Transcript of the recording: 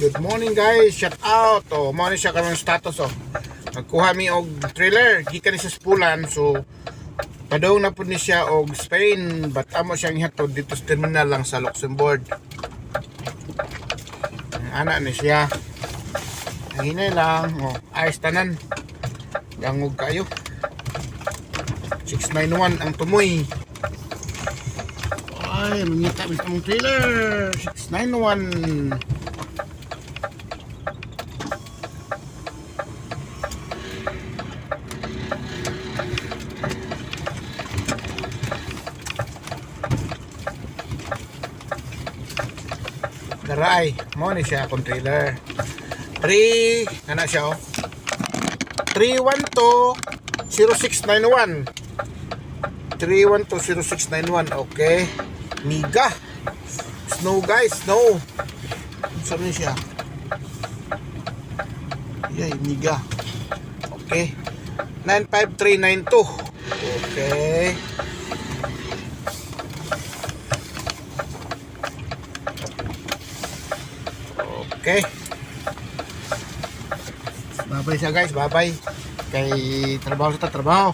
Good morning guys, shout out. Oh, mo ni siya karong status oh. Nagkuha mi og trailer gikan ni sa Spulan, so padong na pud ni siya og Spain, but amo siyang ihatod dito sa terminal lang sa Luxembourg. Ana ni siya. Hinay lang, oh, ayos tanan. Dangog kayo. 691 ang tumoy. Ay, mangita mi sa mong trailer. 691. Daray, mo ni siya akong trailer. 3, ano siya oh? 312-0691. 312-0691, okay. Miga. Snow guys, snow. Sabi niya siya. Yay, Miga. Okay. 95392. Okay. Okay. Babay siya guys, babay. Kay trabaho sa trabaho.